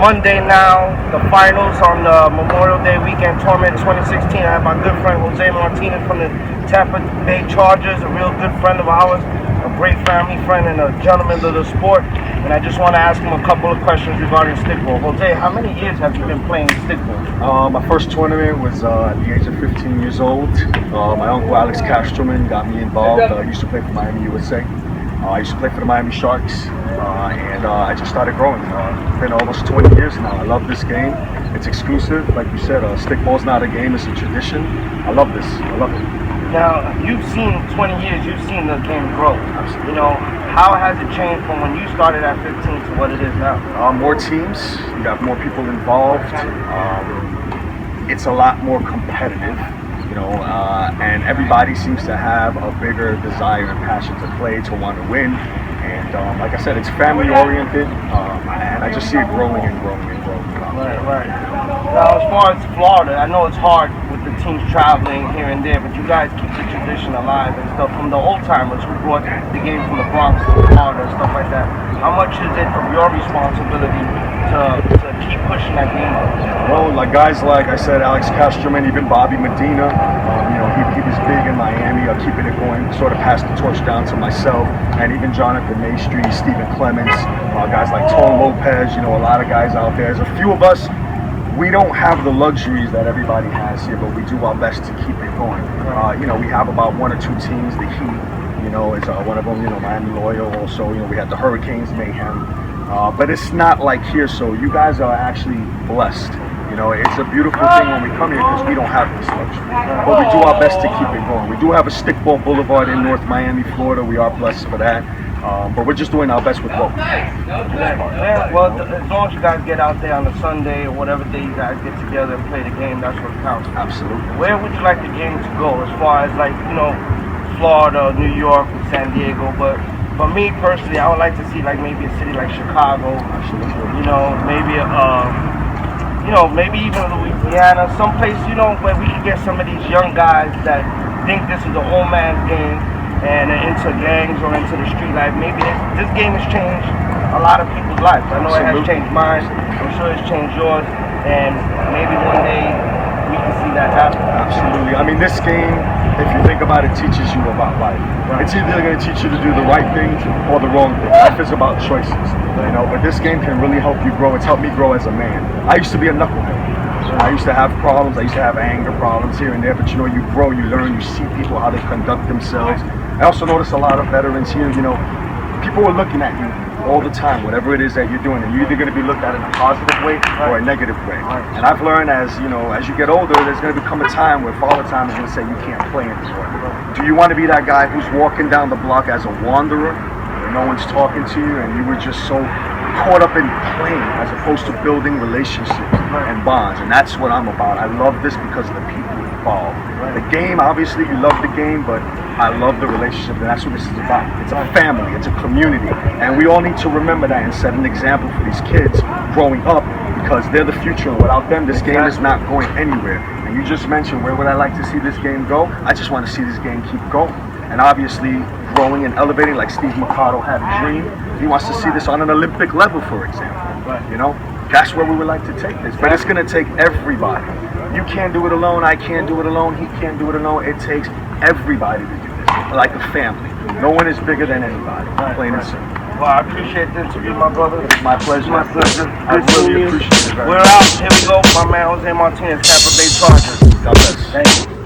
Monday now, the finals on the Memorial Day weekend tournament 2016. I have my good friend Jose Martinez from the Tampa Bay Chargers, a real good friend of ours, a great family friend and a gentleman of the sport. And I just want to ask him a couple of questions regarding stickball. Jose, how many years have you been playing stickball? My first tournament was at the age of 15 years old. My uncle Alex Castroman got me involved. I used to play for Miami USA. I used to play for the Miami Sharks, and I just started growing. It's been almost 20 years now. I love this game. It's exclusive, like you said. Stickball's not a game; it's a tradition. I love this. I love it. Now, you've seen 20 years. You've seen the game grow. Absolutely. You know, how has it changed from when you started at 15 to what it is now? More teams. You got more people involved. It's a lot more competitive. And everybody seems to have a bigger desire and passion to play, to want to win. And like I said, it's family oriented, and I just see it growing and growing and growing. Right. Now, as far as Florida, I know it's hard with the teams traveling here and there, but you guys keep the tradition alive and stuff from the old timers who brought the game from the Bronx to Florida and stuff like that. How much is it of your responsibility to keep pushing that game? Well, like guys like I said, Alex Castroman, even Bobby Medina, he was big in Miami, keeping it going, sort of passed the torch down to myself, and even Jonathan Maestri, Stephen Clements, guys like Tone Lopez, a lot of guys out there. There's a few of us. We don't have the luxuries that everybody has here, but we do our best to keep it going. We have about one or two teams. The Heat, is one of them. Miami Loyal. Also, we have the Hurricanes, Mayhem. But it's not like here. So you guys are actually blessed. It's a beautiful thing when we come here because we don't have this luxury. But we do our best to keep it going. We do have a Stickball Boulevard in North Miami, Florida. We are blessed for that. But we're just doing our best with what we have. Well, as long as you guys get out there on a Sunday or whatever day you guys get together and play the game, that's what counts. Absolutely. Where would you like the game to go as far as Florida, New York, San Diego? But for me personally, I would like to see maybe a city like Chicago. Absolutely. Maybe even Louisiana, someplace, where we can get some of these young guys that think this is a old man's game and into gangs or into the street life. Maybe this game has changed a lot of people's lives. I know it has changed mine. I'm sure it's changed yours. And maybe one day we can see that happen. Absolutely. I mean, this game, if you think about it, teaches you about life. Right. It's either going to teach you to do the right thing or the wrong thing. Life is about choices, but this game can really help you grow. It's helped me grow as a man. I used to be a knucklehead. I used to have problems. I used to have anger problems here and there, but you grow, you learn, you see people, how they conduct themselves. I also notice a lot of veterans here, people are looking at you all the time, whatever it is that you're doing, and you're either going to be looked at in a positive way or a negative way. And I've learned as you get older, there's going to become a time where Father Time is going to say you can't play anymore. Do you want to be that guy who's walking down the block as a wanderer, where no one's talking to you, and you were just so caught up in playing as opposed to building relationships and bonds? And that's what I'm about. I love this because of the people involved. The game, obviously, you love the game, but I love the relationship, and that's what this is about. It's a family, it's a community, and we all need to remember that and set an example for these kids growing up because they're the future, and without them, this game is not going anywhere. And you just mentioned, where would I like to see this game go? I just want to see this game keep going. And obviously, growing and elevating, like Steve Mercado had a dream. He wants to see this on an Olympic level, for example. That's where we would like to take this. But it's going to take everybody. You can't do it alone. I can't do it alone. He can't do it alone. It takes everybody to do this, like a family. No one is bigger than anybody. Plain and simple. Well, I appreciate the interview, my brother. It's my pleasure. My pleasure. I really appreciate it. We're out. Here we go. My man Jose Martinez, Tampa Bay Chargers. God bless. Thank you.